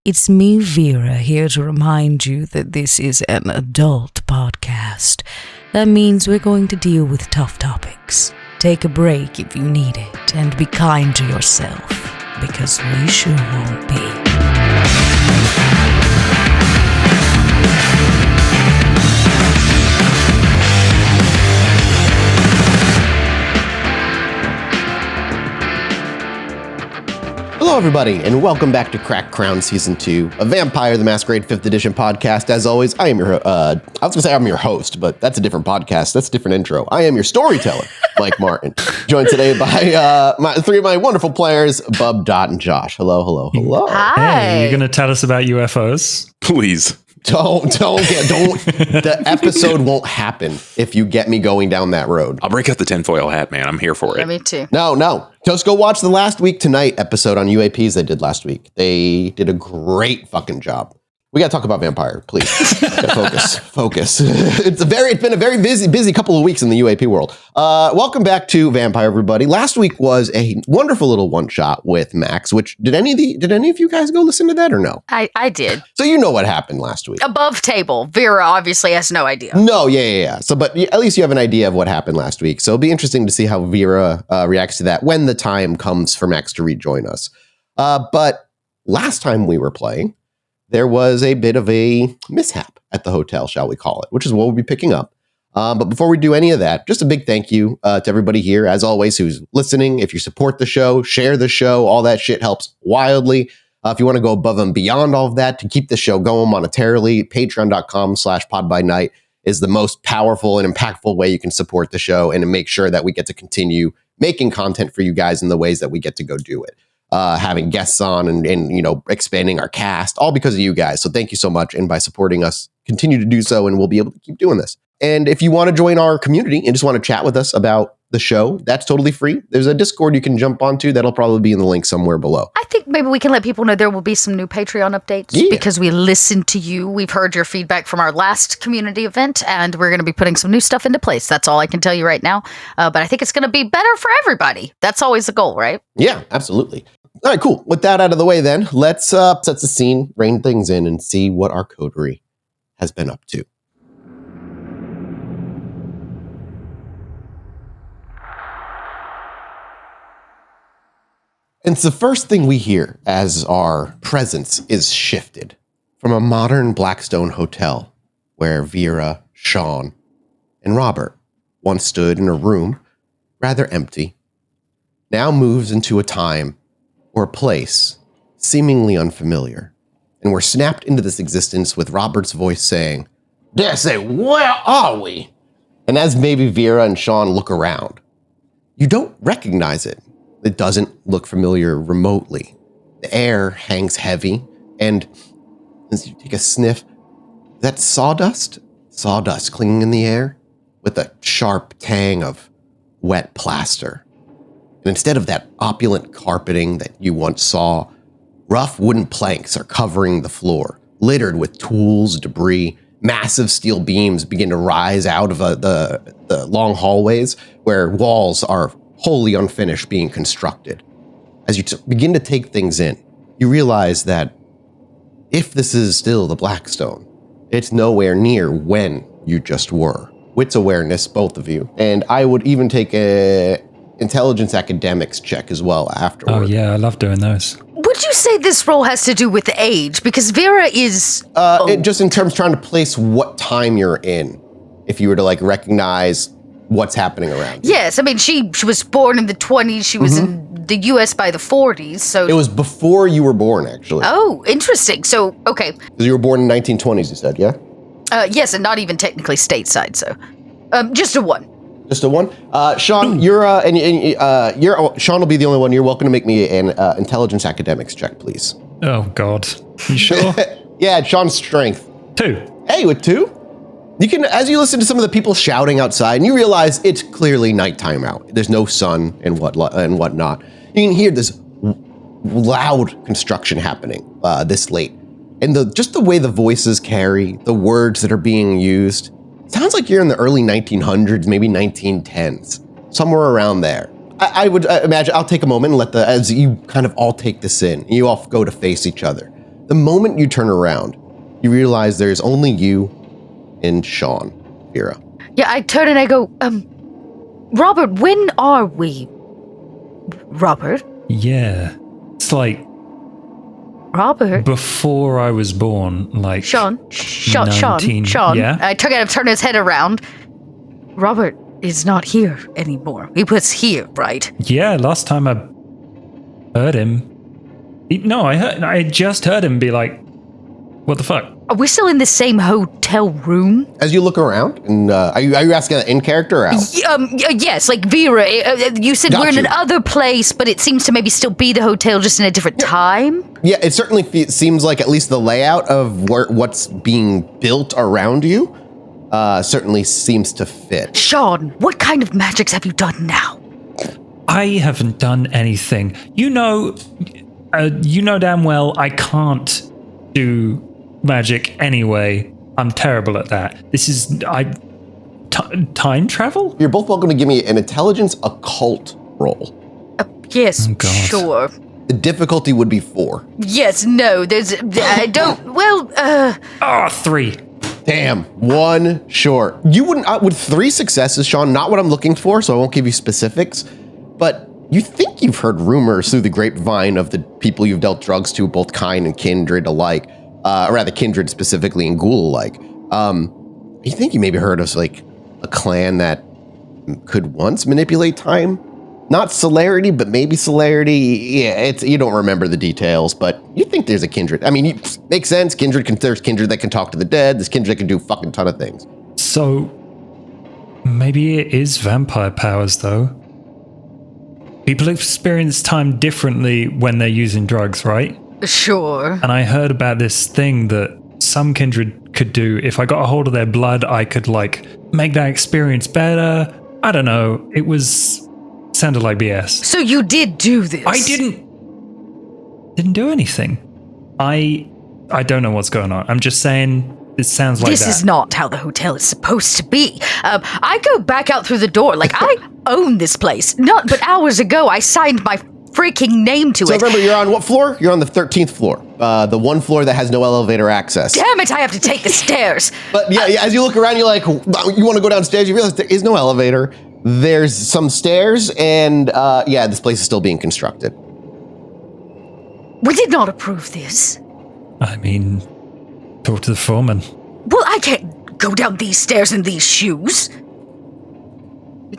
It's me, Vera, here to remind you that this is an adult podcast. That means we're going to deal with tough topics. Take a break if you need it, and be kind to yourself, because we sure won't be. Hello, everybody, and welcome back to Cracked Crown Season 2, a Vampire the Masquerade 5th Edition podcast. As always, I am your, I was going to say I'm your host, but that's a different podcast. That's a different intro. I am your storyteller, Mike Martin, joined today by three of my wonderful players, Bub, Dot, and Josh. Hello. Hi. Hey, you're going to tell us about UFOs? Please. Don't. The episode won't happen if you get me going down that road. I'll break out the tinfoil hat, man. I'm here for it. Yeah, me too. No. Just go watch the Last Week Tonight episode on UAPs they did last week. They did a great fucking job. We got to talk about Vampire, please. Focus. It's been a very busy couple of weeks in the UAP world. Welcome back to Vampire, everybody. Last week was a wonderful little one shot with Max. Which did any of you guys go listen to that or no? I did. So you know what happened last week. Above table. Vera obviously has no idea. No, yeah. So, but at least you have an idea of what happened last week. So it'll be interesting to see how Vera reacts to that when the time comes for Max to rejoin us. But last time we were playing, there was a bit of a mishap at the hotel, shall we call it, which is what we'll be picking up. But before we do any of that, just a big thank you to everybody here, as always, who's listening. If you support the show, share the show, all that shit helps wildly. If you want to go above and beyond all of that to keep the show going monetarily, patreon.com/podbynight is the most powerful and impactful way you can support the show and to make sure that we get to continue making content for you guys in the ways that we get to go do it. Having guests on and expanding our cast, all because of you guys. So thank you so much. And by supporting us, continue to do so, and we'll be able to keep doing this. And if you want to join our community and just want to chat with us about the show, that's totally free. There's a Discord you can jump onto. That'll probably be in the link somewhere below. I think maybe we can let people know there will be some new Patreon updates because we listened to you. We've heard your feedback from our last community event, and we're going to be putting some new stuff into place. That's all I can tell you right now. But I think it's going to be better for everybody. That's always the goal, right? Yeah, absolutely. All right, cool. With that out of the way, then, let's set the scene, rein things in, and see what our coterie has been up to. And it's the first thing we hear as our presence is shifted from a modern Blackstone hotel where Vera, Shaun, and Robert once stood in a room rather empty, now moves into a time or a place seemingly unfamiliar. And we're snapped into this existence with Robert's voice saying, "Dare say, where are we?" And as maybe Vera and Shaun look around, you don't recognize it. It doesn't look familiar remotely. The air hangs heavy, and as you take a sniff, that sawdust clinging in the air with a sharp tang of wet plaster. And instead of that opulent carpeting that you once saw, rough wooden planks are covering the floor, littered with tools, debris. Massive steel beams begin to rise out of the long hallways where walls are wholly unfinished being constructed. As you begin to take things in, you realize that if this is still the Blackstone, it's nowhere near when you just were. Wits awareness, both of you. And I would even take a intelligence academics check as well afterward. Oh yeah, I love doing those. Would you say this role has to do with age? Because Vera is... just in terms of trying to place what time you're in, if you were to recognize what's happening around you. Yes, I mean, she was born in the 20s. She was in the U.S. by the 40s, so... It was before you were born, actually. Oh, interesting. So, okay. Because you were born in 1920s, you said, yeah? Yes, and not even technically stateside, so... just a 1. Just a 1? Shaun, you're Shaun will be the only one. You're welcome to make me an intelligence academics check, please. Oh, God. You sure? Yeah, Shaun's strength. 2. Hey, with 2? You can, as you listen to some of the people shouting outside, and you realize it's clearly nighttime out. There's no sun and whatnot. You can hear this loud construction happening this late. And just the way the voices carry, the words that are being used, sounds like you're in the early 1900s, maybe 1910s, somewhere around there. I would imagine, I'll take a moment and as you kind of all take this in, you all go to face each other. The moment you turn around, you realize there's only you and Shaun, Vera. Yeah, I turn and I go, Robert, when are we? Robert? Yeah. It's like Robert? before I was born, like Shaun. 19, yeah? I turn his head around. Robert is not here anymore. He was here, right? Yeah, last time I heard him. I just heard him be like, what the fuck? Are we still in the same hotel room? As you look around, and are you asking that in character or out? Yes, like Vera, you said we're in another place, but it seems to maybe still be the hotel, just in a different time? Yeah, it certainly seems like at least the layout of what's being built around you certainly seems to fit. Shaun, what kind of magics have you done now? I haven't done anything. You know damn well I can't do magic anyway. I'm terrible at that. This is time travel? You're both welcome to give me an intelligence occult roll. Yes, Oh, God. sure. The difficulty would be 4. Yes, no, I don't, well, 3. Damn, 1 short. You wouldn't, with 3 successes, Shaun, not what I'm looking for, so I won't give you specifics, but you think you've heard rumors through the grapevine of the people you've dealt drugs to, both kind and kindred alike, or rather kindred specifically and ghoul alike. You think you maybe heard of like a clan that could once manipulate time? Not celerity, but maybe celerity. Yeah, you don't remember the details, but you think there's a kindred. I mean, makes sense. There's kindred that can talk to the dead. There's kindred that can do a fucking ton of things. So maybe it is vampire powers, though. People experience time differently when they're using drugs, right? sure. And I heard about this thing that some kindred could do. If I got a hold of their blood, I could like make that experience better. I don't know. It sounded like BS. So you did do this? I didn't do anything. I don't know what's going on. I'm just saying it sounds like this that. is not how the hotel is supposed to be. I go back out through the door like I own this place. But hours ago I signed my freaking name to it. So remember, you're on what floor? You're on the 13th floor. The one floor that has no elevator access. Damn it, I have to take the stairs. But yeah, as you look around, you're like, you want to go downstairs, you realize there is no elevator. There's some stairs, and this place is still being constructed. We did not approve this. I mean, talk to the foreman. Well, I can't go down these stairs in these shoes.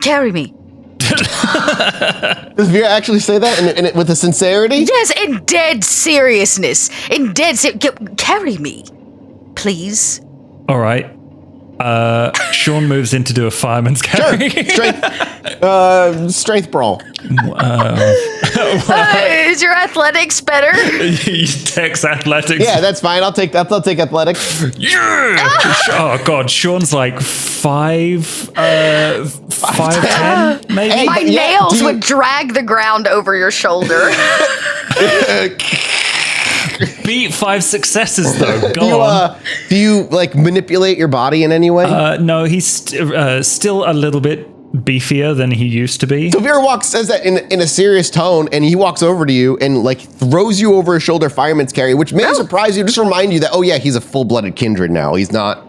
Carry me. Does Vera actually say that with a sincerity? Yes, in dead seriousness. Carry me, please. All right. Shaun moves in to do a fireman's carry. Sure. Strength brawl. Is your athletics better? Tex athletics. Yeah, that's fine. I'll take athletics. Yeah. Oh God, Shaun's like 5'10", maybe. Hey, My nails would drag the ground over your shoulder. Beat 5 successes though. Go on. Do you like manipulate your body in any way? No, he's still a little bit beefier than he used to be. So Vera says that in a serious tone, and he walks over to you and like throws you over his shoulder fireman's carry, which may surprise you, just remind you that, oh yeah, he's a full-blooded kindred now. He's not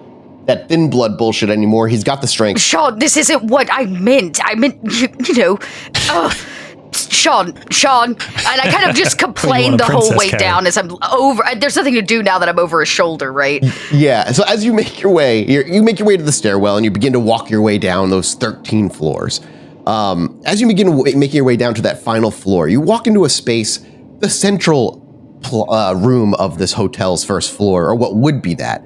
that thin blood bullshit anymore. He's got the strength. Shaun, this isn't what I meant. I meant, Shaun, and I kind of just complained the whole way down as I'm over. There's nothing to do now that I'm over his shoulder, right? Yeah. So as you make your way, you make your way to the stairwell and you begin to walk your way down those 13 floors. As you begin making your way down to that final floor, you walk into a space, the central room of this hotel's first floor, or what would be that.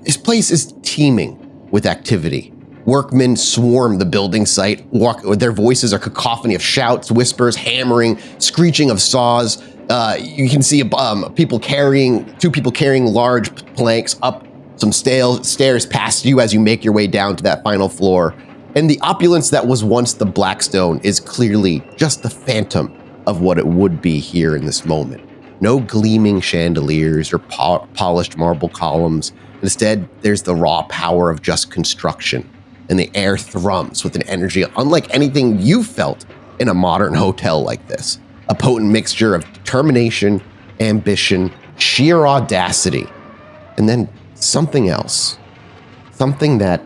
This place is teeming with activity. Workmen swarm the building site. Their voices are cacophony of shouts, whispers, hammering, screeching of saws. You can see two people carrying large planks up some stairs past you as you make your way down to that final floor. And the opulence that was once the Blackstone is clearly just the phantom of what it would be here in this moment. No gleaming chandeliers or polished marble columns. Instead, there's the raw power of just construction. And the air thrums with an energy unlike anything you've felt in a modern hotel like this. A potent mixture of determination, ambition, sheer audacity, and then something else. Something that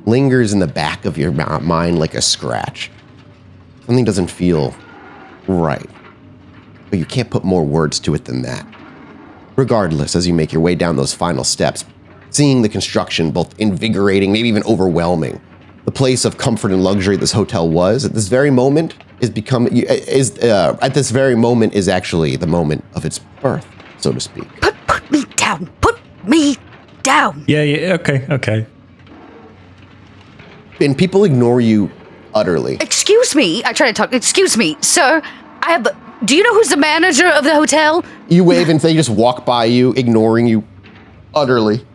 lingers in the back of your mind like a scratch. Something doesn't feel right. But you can't put more words to it than that. Regardless, as you make your way down those final steps, seeing the construction both invigorating, maybe even overwhelming, the place of comfort and luxury this hotel was at this very moment is actually the moment of its birth, so to speak. Put me down. Put me down. Yeah, okay. And people ignore you utterly. Excuse me. I try to talk. Excuse me, sir. Do you know who's the manager of the hotel? You wave and they just walk by you, ignoring you utterly.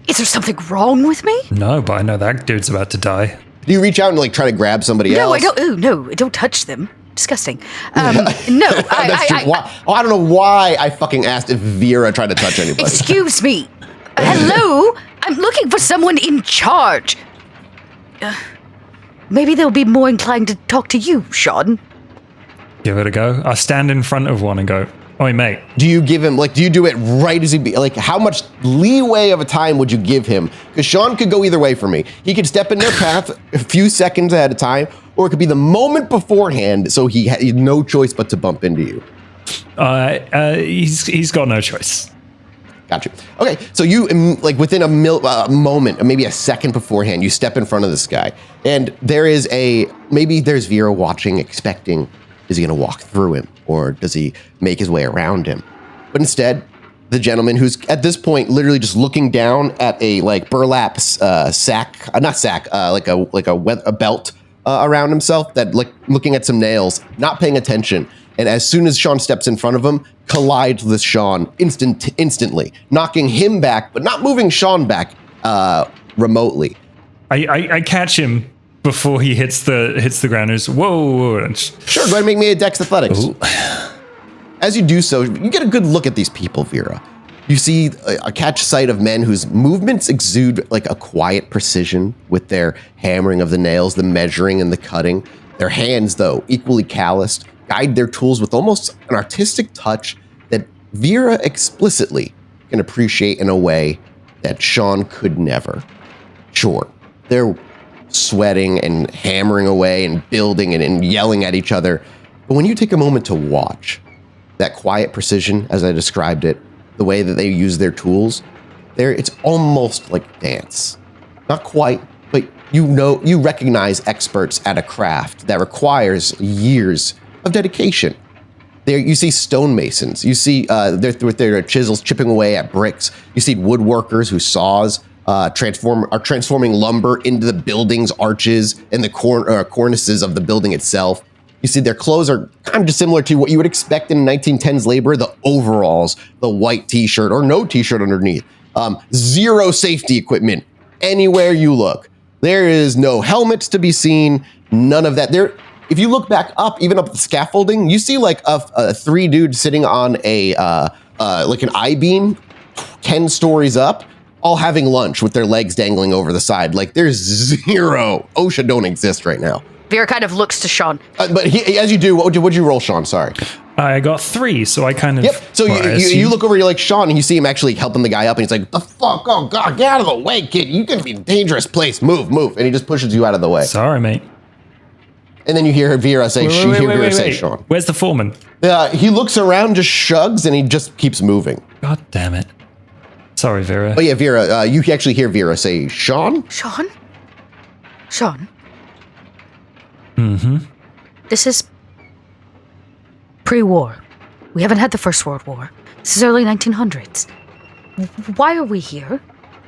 Is there something wrong with me? No, but I know that dude's about to die. Do you reach out and like try to grab somebody else? No, I don't. Ooh, no, don't touch them. Disgusting. No, I don't know why I fucking asked if Vera tried to touch anybody. Excuse me. Hello? I'm looking for someone in charge. Maybe they'll be more inclined to talk to you, Shaun. Give it a go. I stand in front of one and go, "Oi, mate." Do you give him, do you do it right as how much leeway of a time would you give him? Because Shaun could go either way for me. He could step in their path a few seconds at a time, or it could be the moment beforehand, so he had no choice but to bump into you. He's got no choice. Gotcha. Okay, so you, within a moment, maybe a second beforehand, you step in front of this guy, and there's Vera watching, expecting, is he going to walk through him, or does he make his way around him? But instead, the gentleman who's at this point literally just looking down at a burlap a belt around himself, that looking at some nails, not paying attention. And as soon as Shaun steps in front of him, collides with Shaun instantly, knocking him back, but not moving Shaun back remotely. I catch him before he hits the ground. He's whoa. Sure, go ahead and make me a Dex Athletics. Ooh. As you do so, you get a good look at these people, Vera. You see a catch sight of men whose movements exude like a quiet precision with their hammering of the nails, the measuring and the cutting. Their hands, though, equally calloused, guide their tools with almost an artistic touch that Vera explicitly can appreciate in a way that Shaun could never. Sure, they're sweating and hammering away and building and yelling at each other. But when you take a moment to watch that quiet precision, as I described it, the way that they use their tools, it's almost like dance. Not quite, but you recognize experts at a craft that requires years of dedication. There, you see stonemasons. You see with their chisels chipping away at bricks. You see woodworkers who saws are transforming lumber into the building's arches and the cornices of the building itself. You see their clothes are kind of similar to what you would expect in 1910s labor, the overalls, the white t-shirt or no t-shirt underneath. Zero safety equipment anywhere you look. There is no helmets to be seen, none of that. If you look back up, even up the scaffolding, you see three dudes sitting on an I-beam 10 stories up, all having lunch with their legs dangling over the side. There's zero. OSHA don't exist right now. Vera kind of looks to Shaun. But as you do, what'd you roll, Shaun? Sorry. I got 3, so I kind of... Yep, so you look over, you're like, Shaun, and you see him actually helping the guy up, and he's like, the fuck, oh God, get out of the way, kid. You're going to be in a dangerous place. Move. And he just pushes you out of the way. Sorry, mate. And then you hear Vera say, wait. Shaun. Where's the foreman? He looks around, just shrugs, and he just keeps moving. God damn it. Sorry, Vera. Oh yeah, Vera, you actually hear Vera say, Shaun? Shaun? Mm-hmm. This is pre-war. We haven't had the First World War. This is early 1900s. Why are we here?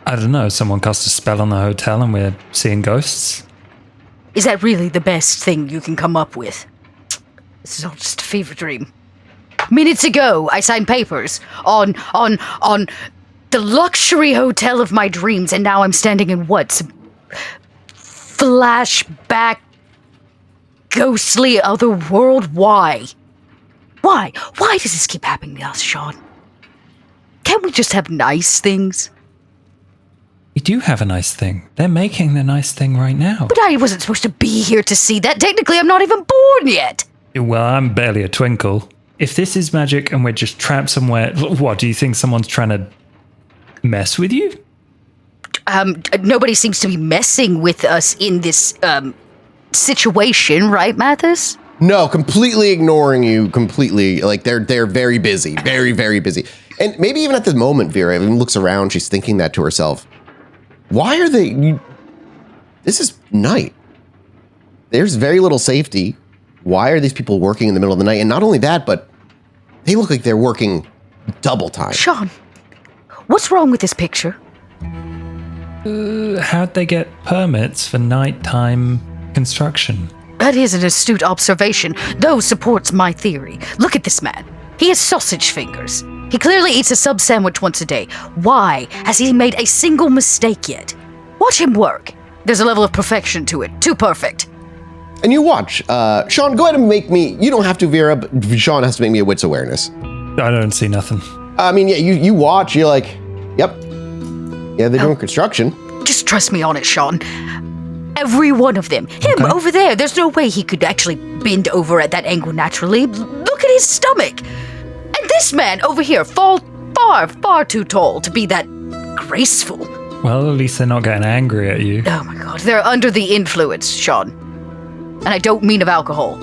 I don't know. Someone cast a spell on the hotel and we're seeing ghosts. Is that really the best thing you can come up with? This is all just a fever dream. Minutes ago, I signed papers on the luxury hotel of my dreams, and now I'm standing in what? Some flashback, ghostly other world? Why? Why does this keep happening to us, Shaun? Can't we just have nice things? We do have a nice thing. They're making the nice thing right now. But I wasn't supposed to be here to see that. Technically, I'm not even born yet. Well, I'm barely a twinkle. if this is magic and we're just trapped somewhere, what, do you think someone's trying to mess with you? Nobody seems to be messing with us in this situation, right, Mathis? No, completely ignoring you. Completely, like they're very busy, very very busy. And maybe even at the moment, Vera even looks around. She's thinking that to herself. Why are they? This is night. There's very little safety. Why are these people working in the middle of the night? And not only that, but they look like they're working double time. Shaun, what's wrong with this picture? How'd they get permits for nighttime construction? That is an astute observation, though supports my theory. Look at this man. He has sausage fingers. He clearly eats a sub sandwich once a day. Why has he made a single mistake yet? Watch him work. There's a level of perfection to it. Too perfect. And you watch. Shaun, go ahead and make me, you don't have to, Vera, but Shaun has to make me a wits awareness. I don't see nothing. I mean, yeah, you watch, you're like, yep. Yeah, they're doing construction. Just trust me on it, Shaun. Every one of them. Him over there. There's no way he could actually bend over at that angle naturally. Look at his stomach. And this man over here, far too tall to be that graceful. Well, at least they're not getting angry at you. Oh my god, they're under the influence, Shaun. And I don't mean of alcohol.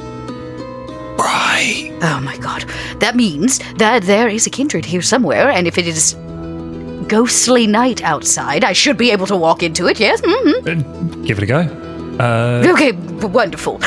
Right. Oh my god. That means that there is a kindred here somewhere, and if it is ghostly night outside, I should be able to walk into it, yes? Mm-hmm. Give it a go. Okay, wonderful.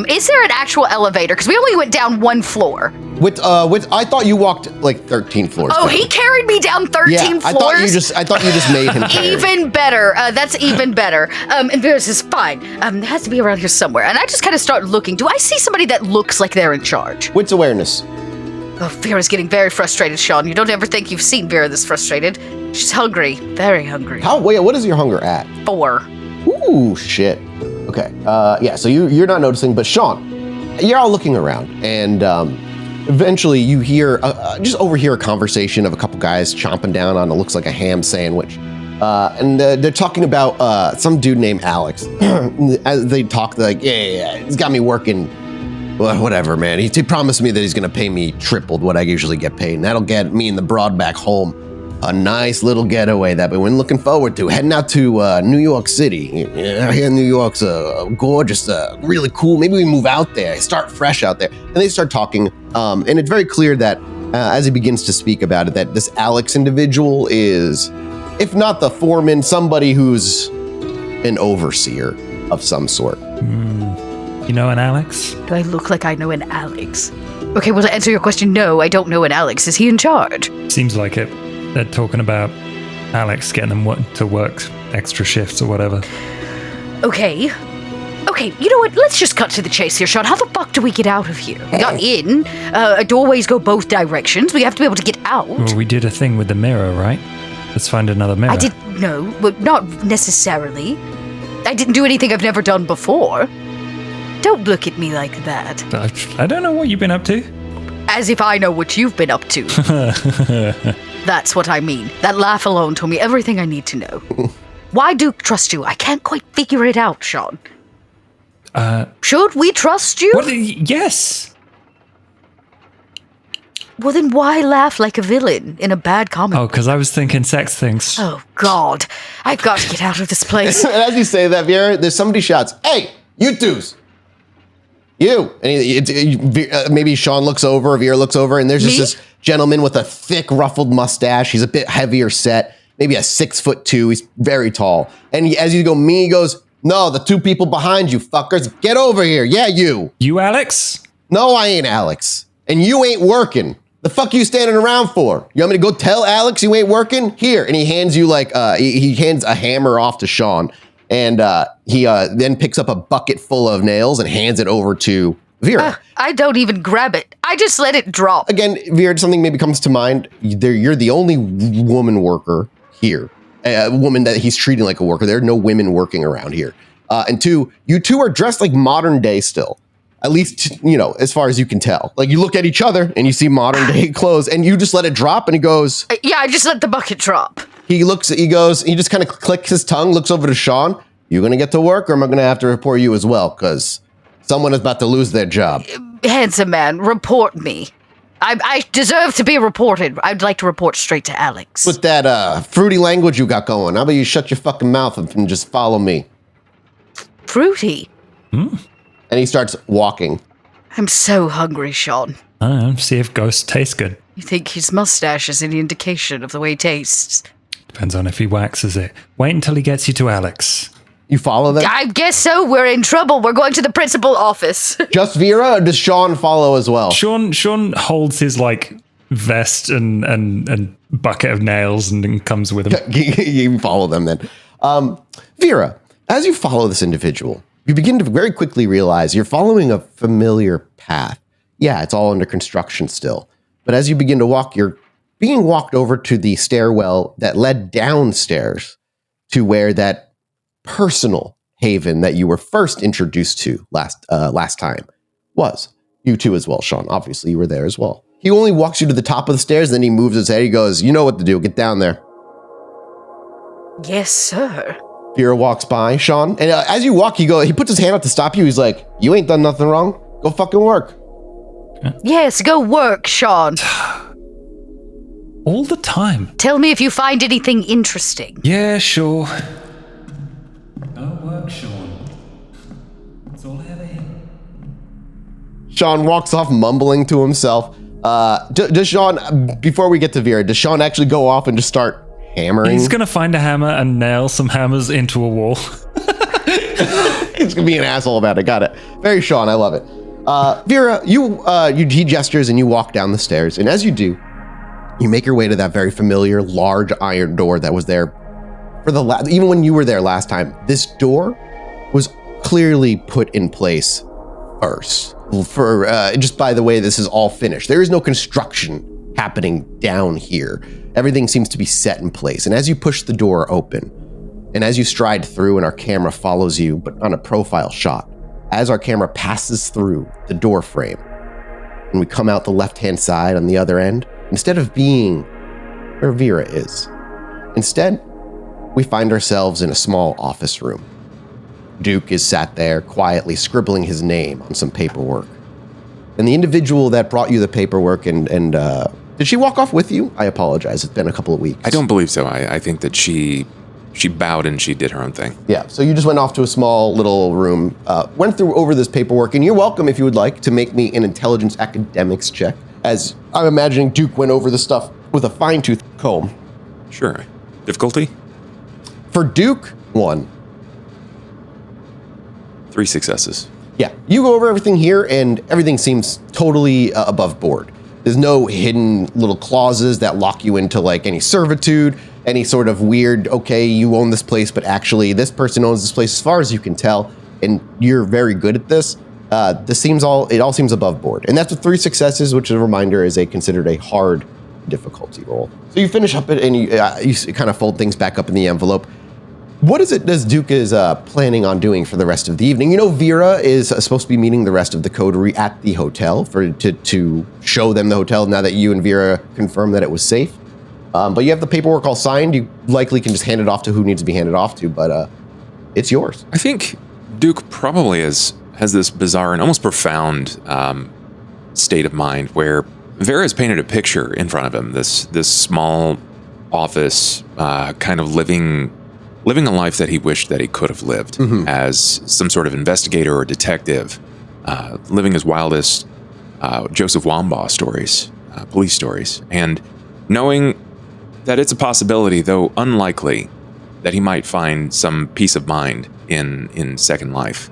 Is there an actual elevator? Because we only went down one floor. With I thought you walked like 13 floors. Oh, down. he carried me down 13 floors? I thought you just made him carry. Even better. That's even better. And Vera says, fine. It has to be around here somewhere. And I just kind of start looking. Do I see somebody that looks like they're in charge? Wits awareness. Oh, Vera's getting very frustrated, Shaun. You don't ever think you've seen Vera this frustrated. She's hungry. Very hungry. What is your hunger at? 4. Ooh, shit. Okay. Yeah, so you're not noticing, but Shaun, you're all looking around, and eventually you hear, just overhear a conversation of a couple guys chomping down on what looks like a ham sandwich. And they're talking about some dude named Alex. As they talk, they're like, yeah, he's got me working. Well, whatever, man. He promised me that he's going to pay me tripled what I usually get paid, and that'll get me and the broad back home. A nice little getaway that we've been looking forward to. Heading out to New York City. I hear New York's gorgeous, really cool. Maybe we move out there, start fresh out there. And they start talking, and it's very clear that as he begins to speak about it, that this Alex individual is, if not the foreman, somebody who's an overseer of some sort. You know an Alex? Do I look like I know an Alex? Okay, well, to answer your question, no, I don't know an Alex. Is he in charge? Seems like it. They're talking about Alex getting them to work extra shifts or whatever. Okay, you know what? Let's just cut to the chase here, Shaun. How the fuck do we get out of here? We got in. Doorways go both directions. We have to be able to get out. Well, we did a thing with the mirror, right? Let's find another mirror. I didn't know, but not necessarily. I didn't do anything I've never done before. Don't look at me like that. I don't know what you've been up to. As if I know what you've been up to. That's what I mean. That laugh alone told me everything I need to know. Why do trust you? I can't quite figure it out, Shaun. Should we trust you? What? Yes. Well, then why laugh like a villain in a bad comic? Oh, because I was thinking sex things. Oh, God. I've got to get out of this place. And as you say that, Vera, there's somebody shouts, "Hey, you twos! You!" And maybe Shaun looks over, Vera looks over, and there's just this gentleman with a thick, ruffled mustache. He's a bit heavier set, maybe a 6'2". He's very tall. And as you go, he goes, "No, the two people behind you, fuckers. Get over here. Yeah, you." You, Alex? No, I ain't Alex. And you ain't working. The fuck you standing around for? You want me to go tell Alex you ain't working? Here. And he hands you he hands a hammer off to Shaun. And he then picks up a bucket full of nails and hands it over to Vera. I don't even grab it. I just let it drop. Again, Vera, something maybe comes to mind. You're the only woman worker here. A woman that he's treating like a worker. There are no women working around here. And two, you two are dressed like modern day still. At least, as far as you can tell. Like, you look at each other and you see modern day clothes and you just let it drop and he goes... Yeah, I just let the bucket drop. He just kind of clicks his tongue, looks over to Shaun. You going to get to work or am I going to have to report you as well? Because someone is about to lose their job. Handsome man, report me. I deserve to be reported. I'd like to report straight to Alex. With that fruity language you got going, how about you shut your fucking mouth and just follow me? Fruity? And he starts walking. I'm so hungry, Shaun. I don't know, see if Ghost tastes good. You think his mustache is any indication of the way he tastes? Depends on if he waxes it. Wait until he gets you to Alex. You follow them? I guess so. We're in trouble. We're going to the principal office. Just Vera, or does Shaun follow as well? Shaun holds his vest and bucket of nails and then comes with him. You follow them then. Vera, as you follow this individual, you begin to very quickly realize you're following a familiar path. Yeah, it's all under construction still. But as you begin to walk, you're being walked over to the stairwell that led downstairs to where that personal haven that you were first introduced to last time was. You too as well, Shaun. Obviously, you were there as well. He only walks you to the top of the stairs, then he moves his head. He goes, you know what to do. Get down there. Yes, sir. Vera walks by, Shaun. And as you walk, he puts his hand out to stop you. He's like, you ain't done nothing wrong. Go fucking work. Yes, go work, Shaun. All the time. Tell me if you find anything interesting. Yeah, sure. Go work, Shaun. That's all I ever hear. Shaun walks off mumbling to himself. Does Shaun, before we get to Vera, does Shaun actually go off and just start hammering? He's going to find a hammer and nail some hammers into a wall. He's going to be an asshole about it. Got it. Very Shaun. I love it. Vera, he gestures and you walk down the stairs. And as you do, you make your way to that very familiar large iron door that was there for even when you were there last time. This door was clearly put in place first. Just by the way, this is all finished. There is no construction happening down here. Everything seems to be set in place. And as you push the door open, and as you stride through and our camera follows you, but on a profile shot, as our camera passes through the door frame, and we come out the left-hand side on the other end, instead of being where Vera is, instead, we find ourselves in a small office room. Duke is sat there quietly scribbling his name on some paperwork. And the individual that brought you the paperwork and did she walk off with you? I apologize. It's been a couple of weeks. I don't believe so. I think that she bowed and she did her own thing. Yeah, so you just went off to a small little room, went through over this paperwork, and you're welcome, if you would like, to make me an intelligence academics check, as I'm imagining Duke went over the stuff with a fine-tooth comb. Sure. Difficulty? For Duke, 1. 3 successes. Yeah, you go over everything here, and everything seems totally above board. There's no hidden little clauses that lock you into any servitude, any sort of weird, okay, you own this place, but actually this person owns this place, as far as you can tell, and you're very good at this. It all seems above board. And that's with 3 successes, which, as a reminder, is considered a hard difficulty roll. So you finish up it, and you kind of fold things back up in the envelope. What is it does Duke is planning on doing for the rest of the evening? You know, Vera is supposed to be meeting the rest of the coterie at the hotel to show them the hotel now that you and Vera confirmed that it was safe. But you have the paperwork all signed. You likely can just hand it off to who needs to be handed off to, but it's yours. I think Duke probably has this bizarre and almost profound state of mind where Vera has painted a picture in front of him, this small office, kind of living a life that he wished that he could have lived as some sort of investigator or detective, living his wildest Joseph Wambaugh stories, police stories, and knowing that it's a possibility, though unlikely, that he might find some peace of mind in Second Life.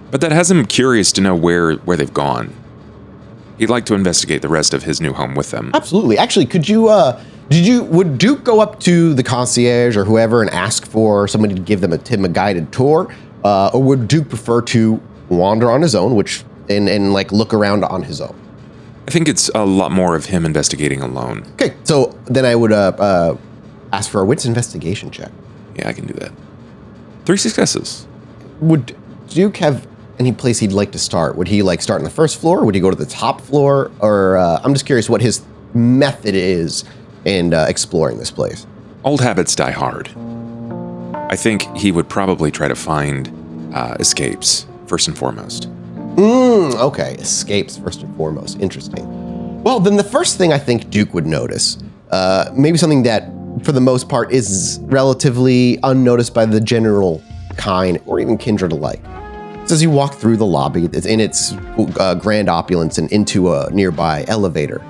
But that has him curious to know where they've gone. He'd like to investigate the rest of his new home with them. Absolutely. Actually, could you... would Duke go up to the concierge or whoever and ask for somebody to give them a guided tour? Or would Duke prefer to wander on his own, and look around on his own? I think it's a lot more of him investigating alone. Okay, so then I would ask for a wits investigation check. Yeah, I can do that. 3 successes. Would Duke have any place he'd like to start? Would he start on the first floor? Would he go to the top floor? Or I'm just curious what his method is in exploring this place. Old habits die hard. I think he would probably try to find escapes, first and foremost. Okay, escapes first and foremost. Interesting. Well, then the first thing I think Duke would notice, maybe something that for the most part is relatively unnoticed by the general kind or even kindred alike. So as you walk through the lobby, it's in its grand opulence and into a nearby elevator.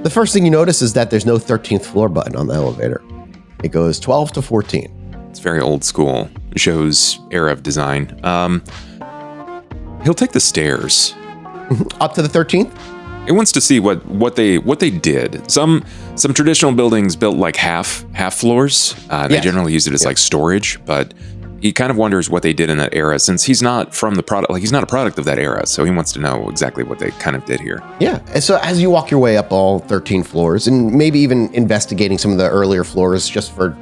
The first thing you notice is that there's no 13th floor button on the elevator. It goes 12 to 14. It's very old school. It shows era of design. He'll take the stairs. Up to the 13th? It wants to see what they did. Some traditional buildings built like half floors. They generally use it as like storage, but he kind of wonders what they did in that era since he's not from the product, like he's not a product of that era. So he wants to know exactly what they kind of did here. Yeah. And so as you walk your way up all 13 floors and maybe even investigating some of the earlier floors just for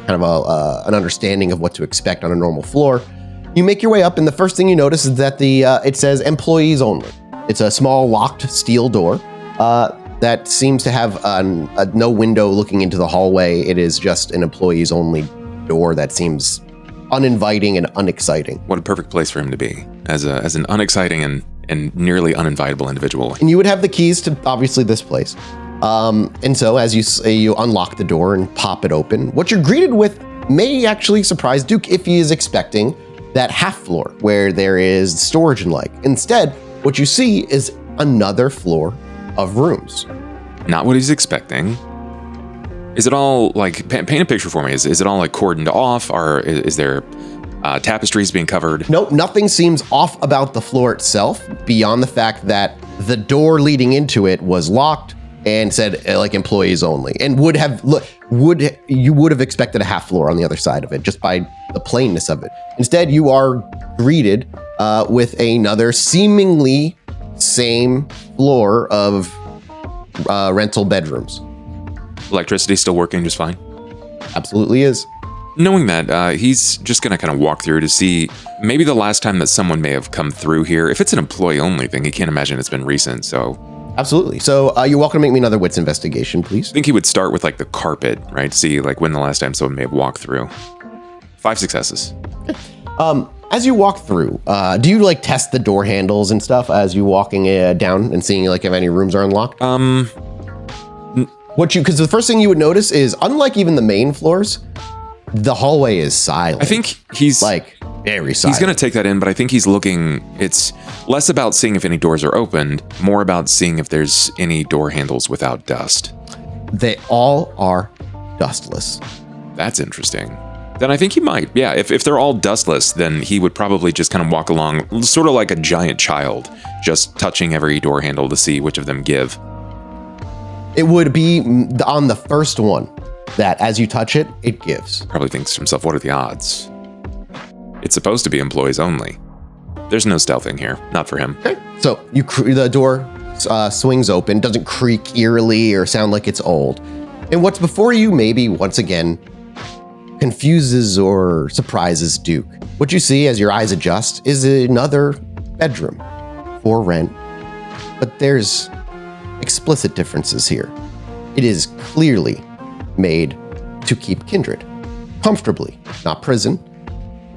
kind of an understanding of what to expect on a normal floor, you make your way up and the first thing you notice is that it says employees only. It's a small locked steel door that seems to have no window looking into the hallway. It is just an employees only door that seems uninviting and unexciting. What a perfect place for him to be as an unexciting and nearly uninvitable individual. And you would have the keys to obviously this place. And so as you unlock the door and pop it open, what you're greeted with may actually surprise Duke if he is expecting that half floor where there is storage and like. Instead, what you see is another floor of rooms. Not what he's expecting. Is it all like, paint a picture for me. Is it all like cordoned off, or is there tapestries being covered? Nope, nothing seems off about the floor itself beyond the fact that the door leading into it was locked and said like employees only, and you would have expected a half floor on the other side of it just by the plainness of it. Instead, you are greeted with another seemingly same floor of rental bedrooms. Electricity still working just fine? Absolutely is. Knowing that, he's just going to kind of walk through to see maybe the last time that someone may have come through here. If it's an employee-only thing, he can't imagine it's been recent, so... Absolutely. So you're welcome to make me another wits investigation, please. I think he would start with, like, the carpet, right? See, like, when the last time someone may have walked through. 5 successes. As you walk through, do you, like, test the door handles and stuff as you walking down and seeing, like, if any rooms are unlocked? Because the first thing you would notice is, unlike even the main floors, the hallway is silent. I think he's like very silent. He's going to take that in, but I think he's looking, it's less about seeing if any doors are opened, more about seeing if there's any door handles without dust. They all are dustless. That's interesting. Then I think he might. Yeah, if they're all dustless, then he would probably just kind of walk along, sort of like a giant child, just touching every door handle to see which of them give. It would be on the first one that as you touch it, it gives. Probably thinks to himself, what are the odds? It's supposed to be employees only. There's no stealthing here, not for him. Okay. So the door swings open, doesn't creak eerily or sound like it's old. And what's before you maybe once again confuses or surprises Duke. What you see as your eyes adjust is another bedroom for rent, but there's explicit differences here. It is clearly made to keep kindred comfortably, not prison.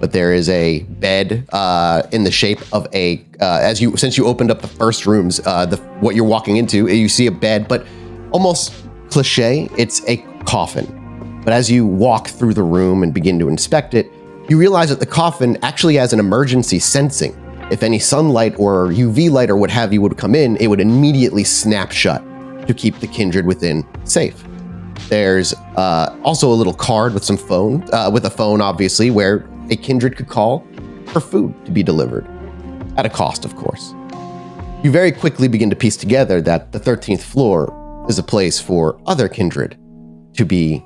But there is a bed in the shape of a since you opened up the first rooms, what you're walking into, you see a bed, but almost cliche, it's a coffin. But as you walk through the room and begin to inspect it, you realize that the coffin actually has an emergency sensing. If any sunlight or UV light or what have you would come in, it would immediately snap shut to keep the kindred within safe. There's also a little card with some phone, with a phone obviously, where a kindred could call for food to be delivered, at a cost, of course. You very quickly begin to piece together that the 13th floor is a place for other kindred to be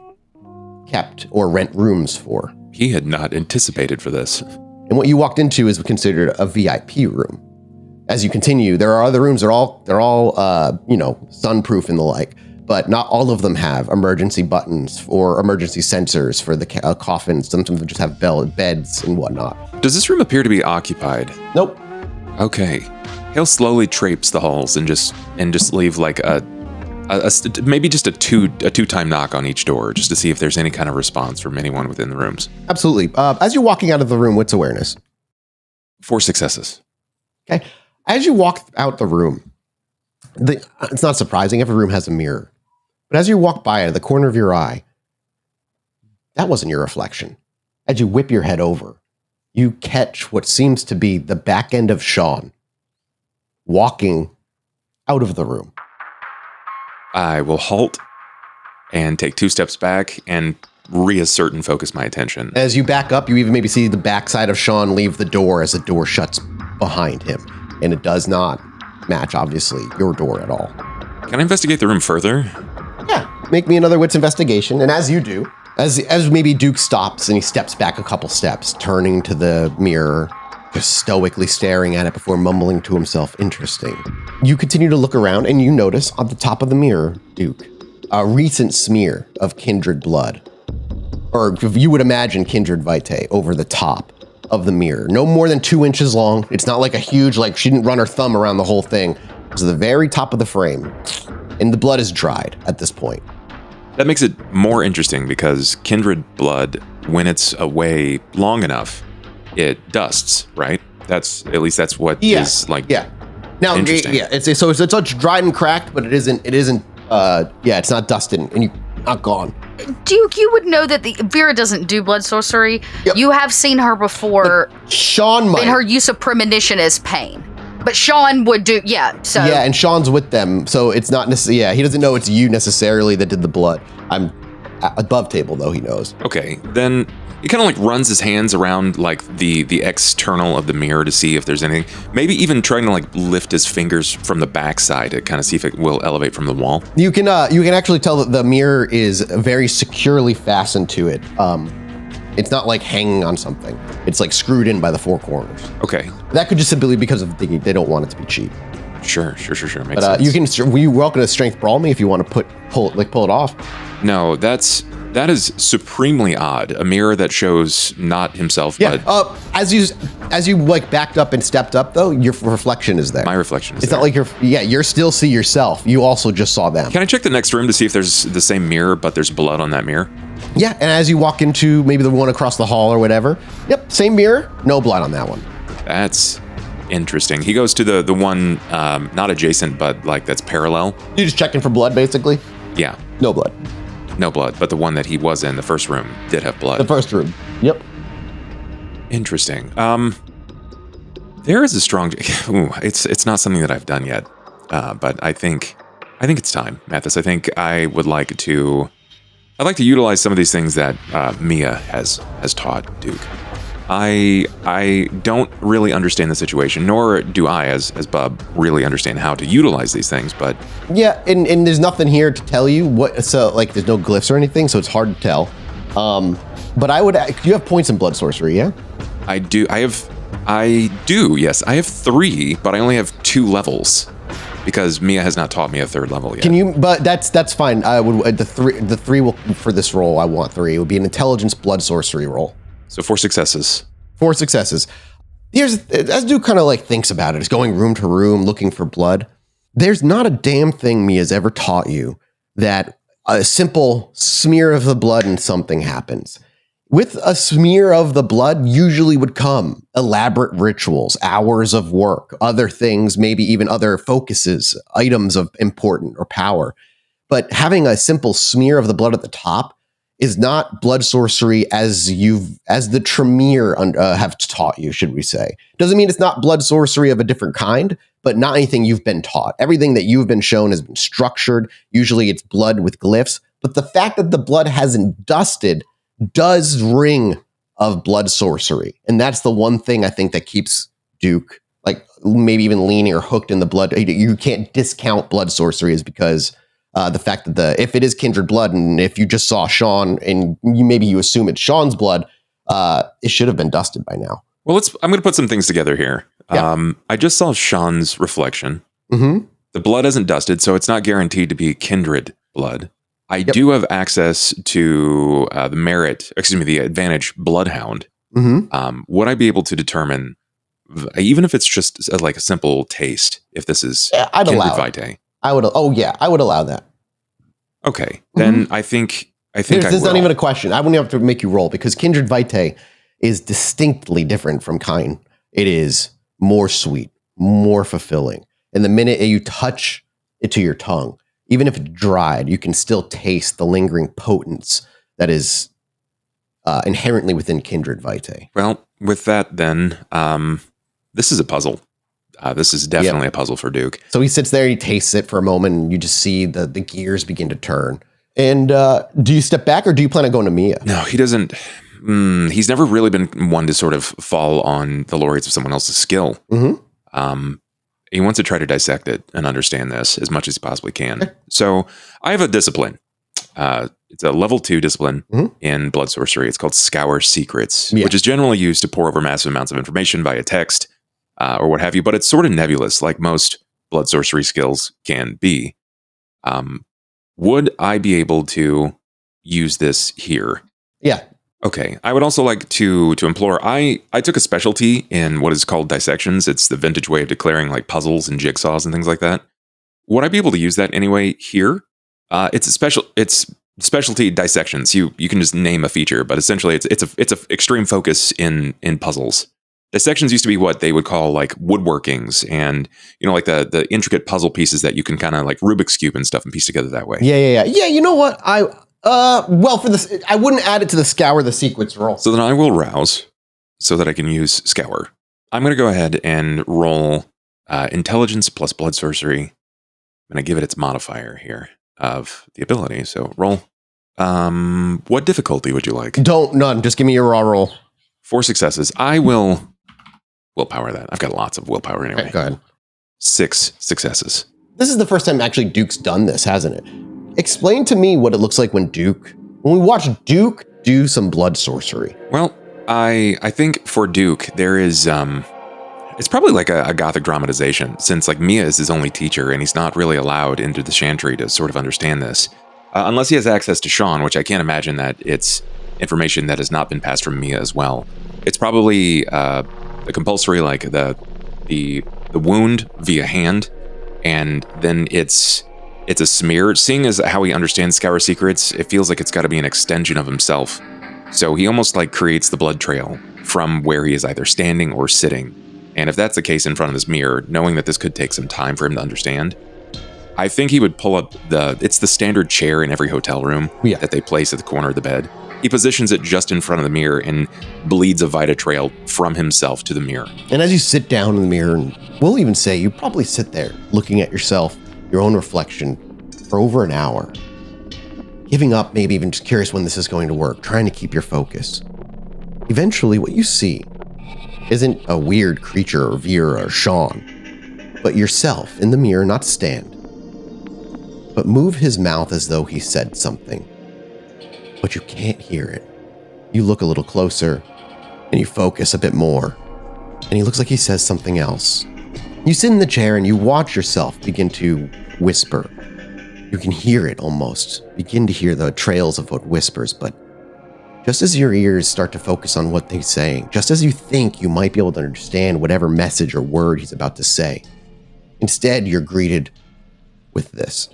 kept or rent rooms for. He had not anticipated for this. And what you walked into is considered a VIP room. As you continue, there are other rooms. They're all sunproof and the like, but not all of them have emergency buttons or emergency sensors for the coffins. Some of them just have beds and whatnot. Does this room appear to be occupied? Nope. Okay. He'll slowly traipse the halls and just leave like maybe just a two-time knock on each door just to see if there's any kind of response from anyone within the rooms. Absolutely. As you're walking out of the room, what's awareness? 4 successes. Okay. As you walk out the room, It's not surprising. Every room has a mirror. But as you walk by it, at the corner of your eye, that wasn't your reflection. As you whip your head over, you catch what seems to be the back end of Shaun walking out of the room. I will halt and take 2 steps back and reassert and focus my attention. As you back up, you even maybe see the backside of Shaun leave the door as the door shuts behind him. And it does not match, obviously, your door at all. Can I investigate the room further? Yeah, make me another wits investigation. And as you do, as maybe Duke stops and he steps back a couple steps, turning to the mirror, just stoically staring at it before mumbling to himself, interesting. You continue to look around and you notice on the top of the mirror, Duke, a recent smear of kindred blood. Or if you would imagine kindred vitae over the top of the mirror. No more than 2 inches long. It's not like a huge, like she didn't run her thumb around the whole thing. It's the very top of the frame. And the blood is dried at this point. That makes it more interesting because kindred blood, when it's away long enough, it dusts, right? That's what is like. Yeah. Now, interesting. Yeah. It's dried and cracked, but it isn't. It's not dusted and you not gone. Duke, you would know that Vera doesn't do blood sorcery. Yep. You have seen her before. But Shaun might. In her use of premonition as pain. But Shaun would do, so. Yeah, and Shaun's with them, so it's not necessarily, he doesn't know it's you necessarily that did the blood. I'm above table, though, he knows. Okay, then he kind of like runs his hands around like the external of the mirror to see if there's anything. Maybe even trying to like lift his fingers from the backside to kind of see if it will elevate from the wall. You can actually tell that the mirror is very securely fastened to it. It's not like hanging on something. It's like screwed in by the 4 corners. Okay. That could just simply be because of they don't want it to be cheap. Sure. Makes but sense. You're welcome to strength brawl me if you want to pull it off. No, that is supremely odd. A mirror that shows not himself, but as you like backed up and stepped up though, your reflection is there. My reflection is it's there. It's not like you're still see yourself. You also just saw them. Can I check the next room to see if there's the same mirror, but there's blood on that mirror? Yeah, and as you walk into maybe the one across the hall or whatever, yep, same mirror, no blood on that one. That's interesting. He goes to the one not adjacent, but like that's parallel. You just checking for blood, basically? Yeah. No blood. No blood, but the one that he was in, the first room, did have blood. The first room. Yep. Interesting. There is a strong. It's not something that I've done yet, but I think it's time, Mathis. I think I'd like to utilize some of these things that Mia has taught Duke. I don't really understand the situation, nor do I, as Bub, really understand how to utilize these things. But yeah, and there's nothing here to tell you what. So like, there's no glyphs or anything, so it's hard to tell. But you have points in blood sorcery, yeah? I do. I do. Yes, I have 3, but I only have 2 levels because Mia has not taught me a 3rd level yet. Can you? But that's fine. I would the 3 will for this roll. I want 3. It would be an intelligence blood sorcery roll. So 4 successes. 4 successes. As Duke kind of like thinks about it, is going room to room looking for blood. There's not a damn thing Mia's ever taught you that a simple smear of the blood and something happens. With a smear of the blood usually would come elaborate rituals, hours of work, other things, maybe even other focuses, items of important or power. But having a simple smear of the blood at the top is not blood sorcery as the Tremere have taught you, should we say. Doesn't mean it's not blood sorcery of a different kind, but not anything you've been taught. Everything that you've been shown has been structured. Usually it's blood with glyphs, but the fact that the blood hasn't dusted does ring of blood sorcery. And that's the one thing I think that keeps Duke like maybe even leaning or hooked in the blood. You can't discount blood sorcery is because the fact that if it is kindred blood, and if you just saw Shaun and you assume it's Shaun's blood, it should have been dusted by now. Well, I'm going to put some things together here. Yeah. I just saw Shaun's reflection. Mm-hmm. The blood isn't dusted, so it's not guaranteed to be kindred blood. I do have access to the advantage bloodhound. Mm-hmm. Would I be able to determine, even if it's just like a simple taste, if this is kindred vitae? I would allow that. Okay, then I think this is not even a question. I wouldn't have to make you roll because kindred vitae is distinctly different from kind. It is more sweet, more fulfilling. And the minute you touch it to your tongue. Even if it's dried, you can still taste the lingering potence that is inherently within Kindred Vitae. Well, with that then, this is a puzzle. This is definitely a puzzle for Duke. So he sits there, he tastes it for a moment, and you just see the gears begin to turn. And do you step back or do you plan on going to Mia? No, he doesn't. He's never really been one to sort of fall on the laurels of someone else's skill. Mm-hmm. He wants to try to dissect it and understand this as much as he possibly can. So I have a discipline. It's a level 2 discipline in blood sorcery. It's called Scour Secrets, which is generally used to pour over massive amounts of information via text or what have you. But it's sort of nebulous, like most blood sorcery skills can be. Would I be able to use this here? Yeah. Okay. I would also like to implore, I took a specialty in what is called dissections. It's the vintage way of declaring like puzzles and jigsaws and things like that. Would I be able to use that anyway here? It's specialty dissections. You can just name a feature, but essentially it's a extreme focus in puzzles. Dissections used to be what they would call like woodworkings and, like the intricate puzzle pieces that you can kind of like Rubik's Cube and stuff and piece together that way. Yeah. You know what? For this, I wouldn't add it to the Scour the Secrets roll. So then I will rouse so that I can use Scour. I'm going to go ahead and roll intelligence plus blood sorcery. I'm going to give it its modifier here of the ability. So roll. What difficulty would you like? None. Just give me your raw roll. 4 successes. I will willpower that. I've got lots of willpower anyway. Okay, go ahead. 6 successes. This is the first time actually Duke's done this, hasn't it? Explain to me what it looks like when we watch Duke do some blood sorcery. Well, I think for Duke, there is, it's probably like a Gothic dramatization, since like Mia is his only teacher and he's not really allowed into the Chantry to sort of understand this. Unless he has access to Shaun, which I can't imagine that it's information that has not been passed from Mia as well. It's probably the compulsory, like the wound via hand, and then it's a smear. Seeing as how he understands Scour Secrets, it feels like it's got to be an extension of himself. So he almost like creates the blood trail from where he is either standing or sitting. And if that's the case in front of this mirror, knowing that this could take some time for him to understand, I think he would pull up it's the standard chair in every hotel room that they place at the corner of the bed. He positions it just in front of the mirror and bleeds a Vita trail from himself to the mirror. And as you sit down in the mirror, and we'll even say you probably sit there looking at yourself, your own reflection, for over an hour. Giving up, maybe even just curious when this is going to work, trying to keep your focus. Eventually, what you see isn't a weird creature or Vera or Shaun, but yourself in the mirror, not stand, but move his mouth as though he said something. But you can't hear it. You look a little closer, and you focus a bit more, and he looks like he says something else. You sit in the chair and you watch yourself begin to whisper. You can hear it almost, begin to hear the trails of what whispers, but just as your ears start to focus on what he's saying, just as you think you might be able to understand whatever message or word he's about to say, instead you're greeted with this.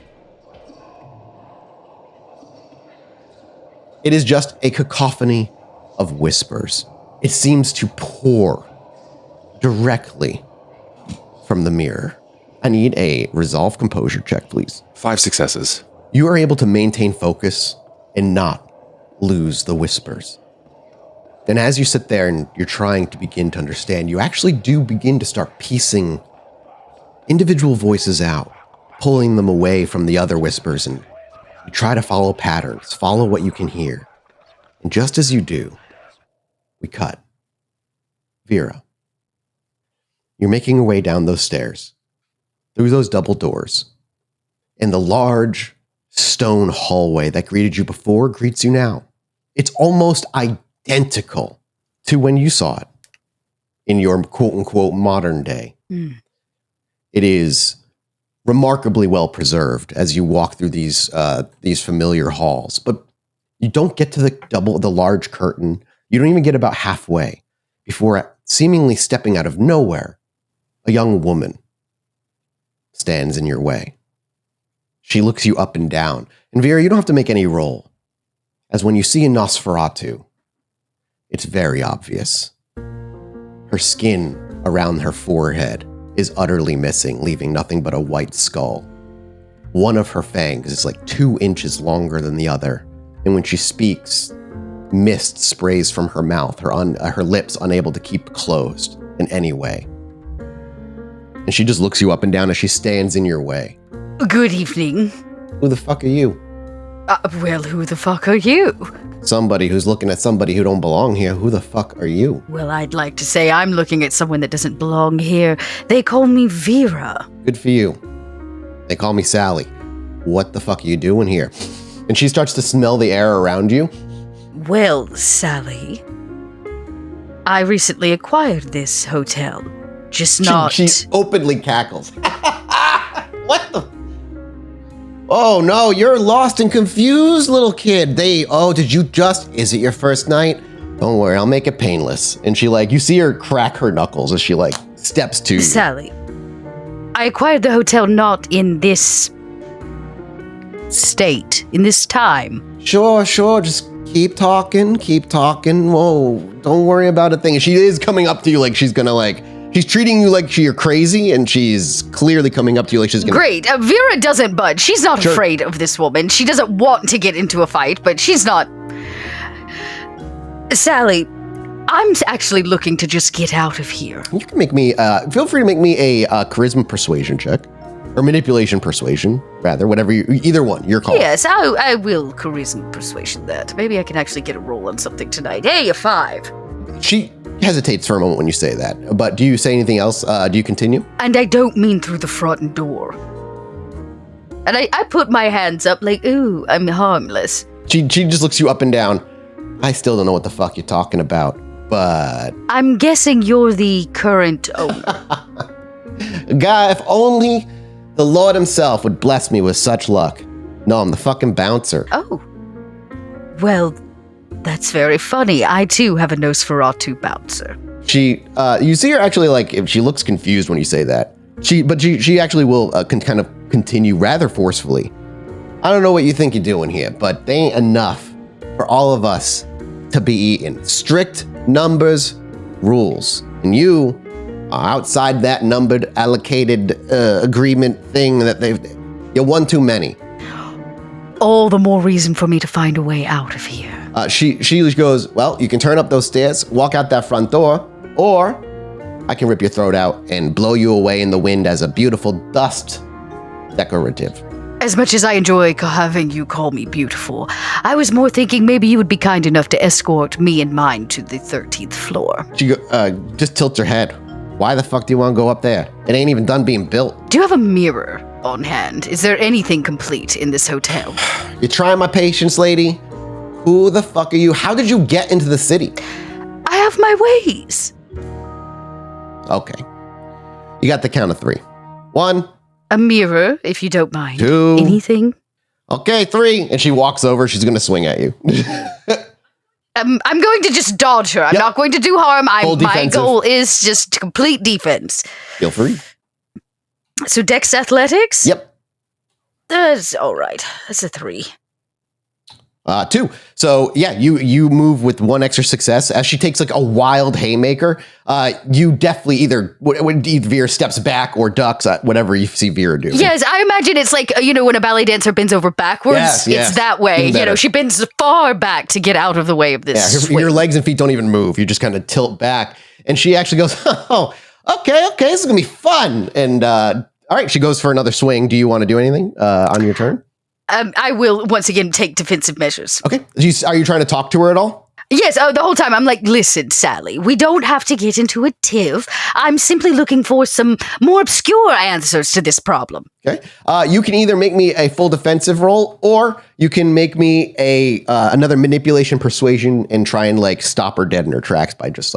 It is just a cacophony of whispers. It seems to pour directly from the mirror. I need a resolve composure check, please. 5 successes. You are able to maintain focus and not lose the whispers. And as you sit there and you're trying to begin to understand, you actually do begin to start piecing individual voices out, pulling them away from the other whispers, and you try to follow patterns, follow what you can hear. And just as you do, we cut. Vera, you're making your way down those stairs, through those double doors, and the large stone hallway that greeted you before greets you now. It's almost identical to when you saw it in your quote-unquote modern day. It is remarkably well preserved as you walk through these familiar halls, but you don't get to the large curtain. You don't even get about halfway before seemingly stepping out of nowhere, a young woman stands in your way. She looks you up and down. And Vera, you don't have to make any roll, as when you see a Nosferatu, it's very obvious. Her skin around her forehead is utterly missing, leaving nothing but a white skull. one of her fangs is like 2 inches longer than the other. And when she speaks, mist sprays from her mouth, her lips unable to keep closed in any way. And she just looks you up and down as she stands in your way. Good evening. Who the fuck are you? Well, who the fuck are you? Somebody who's looking at somebody who don't belong here. Who the fuck are you? Well, I'd like to say I'm looking at someone that doesn't belong here. They call me Vera. Good for you. They call me Sally. What the fuck are you doing here? And she starts to smell the air around you. Well, Sally, I recently acquired this hotel. Just not... She openly cackles. What the... Oh, no, you're lost and confused, little kid. Did you just... Is it your first night? Don't worry, I'll make it painless. And she, you see her crack her knuckles as she, steps to you. Sally, I acquired the hotel not in this state, in this time. Sure, just keep talking. Whoa, don't worry about a thing. And she is coming up to you like she's gonna, she's treating you like you're crazy, and she's clearly coming up to you like she's gonna... Great. Vera doesn't budge. She's not afraid of this woman. She doesn't want to get into a fight, but she's not... Sally, I'm actually looking to just get out of here. You can make me... feel free to make me a charisma persuasion check. Or manipulation persuasion, rather. Whatever either one. Your call. Yes, I will charisma persuasion that. Maybe I can actually get a roll on something tonight. Hey, a 5. She hesitates for a moment when you say that. But do you say anything else? Do you continue? And I don't mean through the front door. And I put my hands up ooh, I'm harmless. She just looks you up and down. I still don't know what the fuck you're talking about, but... I'm guessing you're the current owner. Guy, if only the Lord himself would bless me with such luck. No, I'm the fucking bouncer. Oh. Well, that's very funny. I, too, have a Nosferatu bouncer. You see her actually, if she looks confused when you say that. She actually will kind of continue rather forcefully. I don't know what you think you're doing here, but they ain't enough for all of us to be eaten. Strict numbers, rules. And you are outside that numbered, allocated agreement thing that you're one too many. All the more reason for me to find a way out of here. She goes, well, you can turn up those stairs, walk out that front door, or I can rip your throat out and blow you away in the wind as a beautiful dust decorative. As much as I enjoy having you call me beautiful, I was more thinking maybe you would be kind enough to escort me and mine to the 13th floor. She just tilts her head. Why the fuck do you want to go up there? It ain't even done being built. Do you have a mirror on hand? Is there anything complete in this hotel? You're trying my patience, lady. Who the fuck are you? How did you get into the city? I have my ways. Okay. You got the count of 3. 1. A mirror, if you don't mind. 2. Anything? Okay, 3. And she walks over. She's going to swing at you. I'm going to just dodge her. I'm not going to do harm. My goal is just complete defense. Feel free. So Dex Athletics? Yep. That's all right. That's a 3. 2. So yeah, you move with 1 extra success. As she takes a wild haymaker, you definitely either Vera steps back or ducks, whatever you see Vera do. Yes, I imagine it's when a ballet dancer bends over backwards. Yes. It's that way. She bends far back to get out of the way of this. Yeah, your legs and feet don't even move. You just kind of tilt back. And she actually goes, oh, okay, this is going to be fun. And all right, she goes for another swing. Do you want to do anything on your turn? I will once again take defensive measures. Okay. Are you trying to talk to her at all? Yes, the whole time I'm listen, Sally, we don't have to get into a tiff. I'm simply looking for some more obscure answers to this problem. Okay. You can either make me a full defensive roll, or you can make me another manipulation persuasion and try and stop her dead in her tracks by just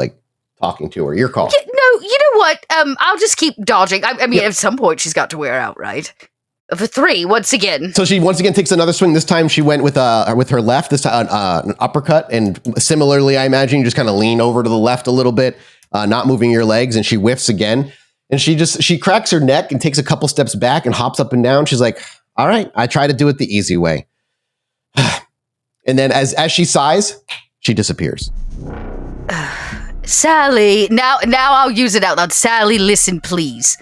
talking to her. Your call. Yeah, no, you know what? I'll just keep dodging. I mean, at some point she's got to wear out, right? For 3, once again. So she once again takes another swing. This time she went with her left. This time an uppercut, and similarly, I imagine you just kind of lean over to the left a little bit, not moving your legs, and she whiffs again. And she cracks her neck and takes a couple steps back and hops up and down. She's like, "All right, I try to do it the easy way." And then as she sighs, she disappears. Sally, now I'll use it out loud. Sally, listen, please.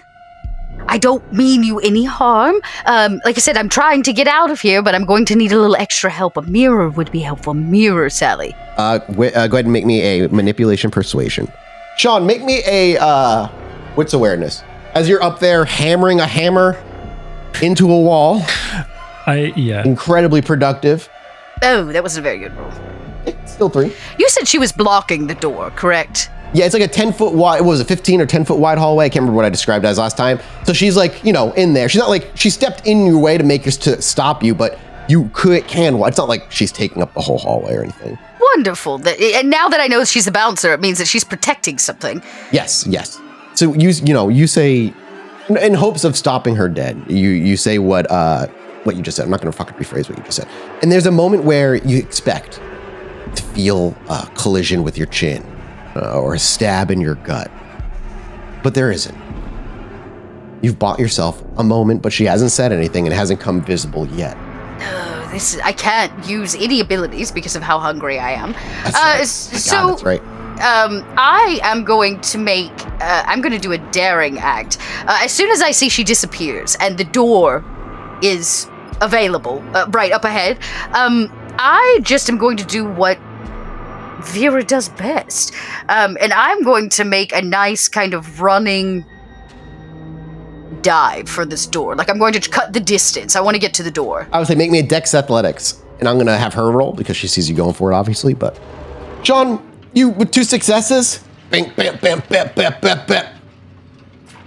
I don't mean you any harm. Like I said, I'm trying to get out of here, but I'm going to need a little extra help. A mirror would be helpful. Mirror, Sally. Go ahead and make me a manipulation persuasion. Shaun, make me a wits awareness. As you're up there hammering a hammer into a wall. Incredibly productive. Oh, that wasn't a very good roll. Still 3. You said she was blocking the door, correct? Yeah, it's like a 10-foot wide, what was it, 15 or 10-foot wide hallway? I can't remember what I described it as last time. So she's like, in there. She's not like, she stepped in your way to make us to stop you, but you it's not like she's taking up the whole hallway or anything. Wonderful. And now that I know she's a bouncer, it means that she's protecting something. Yes. So you say, in hopes of stopping her dead, you say what you just said. I'm not going to fucking rephrase what you just said. And there's a moment where you expect to feel a collision with your chin or a stab in your gut, but there isn't. You've bought yourself a moment, but she hasn't said anything and it hasn't come visible yet. I can't use any abilities because of how hungry I am. That's right. I am going to I'm going to do a daring act. As soon as I see she disappears and the door is available right up ahead, I just am going to do what Vera does best. And I'm going to make a nice kind of running dive for this door. Like, I'm going to cut the distance. I want to get to the door. I would say make me a Dex Athletics, and I'm going to have her roll because she sees you going for it, obviously. But Shaun, you with 2 successes. Bang, bam, bam, bam, bam, bam, bam.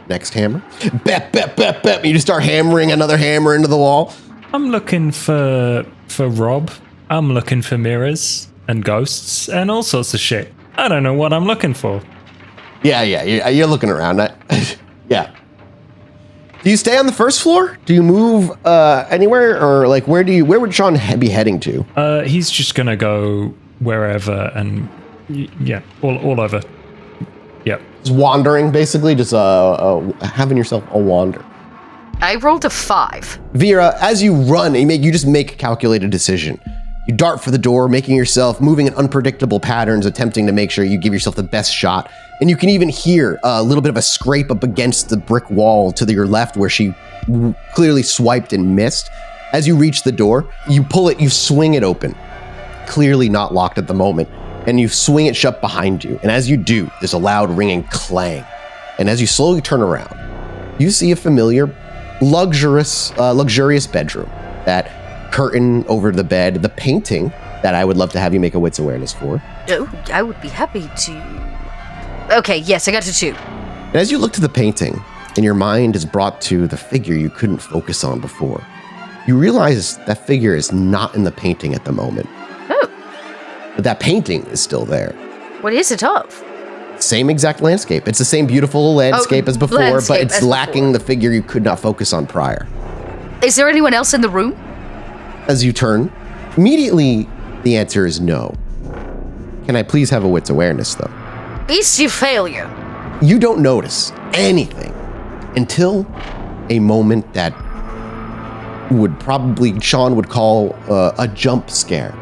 Next hammer. Bam, bam, bam, bam. You just start hammering another hammer into the wall. I'm looking for Rob. I'm looking for mirrors and ghosts and all sorts of shit. I don't know what I'm looking for. Yeah, you're looking around. Yeah. Do you stay on the first floor? Do you move anywhere, or like where would Shaun be heading to? He's just gonna go wherever, and all over. Yeah, just wandering, basically, just having yourself a wander. I rolled a 5. Vera, as you run, you just make a calculated decision. You dart for the door, moving in unpredictable patterns, attempting to make sure you give yourself the best shot. And you can even hear a little bit of a scrape up against the brick wall to your left where she clearly swiped and missed. As you reach the door, you pull it, you swing it open. Clearly not locked at the moment. And you swing it shut behind you. And as you do, there's a loud ringing clang. And as you slowly turn around, you see a familiar, luxurious bedroom. That curtain over the bed, the painting that I would love to have you make a wits awareness for. Oh, I would be happy to. Okay, yes, I got to 2. And as you look to the painting, and your mind is brought to the figure you couldn't focus on before, you realize that figure is not in the painting at the moment. Oh. But that painting is still there. What is it of? Same exact landscape. It's the same beautiful landscape as before, but it's lacking the figure you could not focus on prior. Is there anyone else in the room? As you turn, immediately the answer is no. Can I please have a wits awareness, though? Easy failure. You don't notice anything until a moment that Shaun would call a jump scare,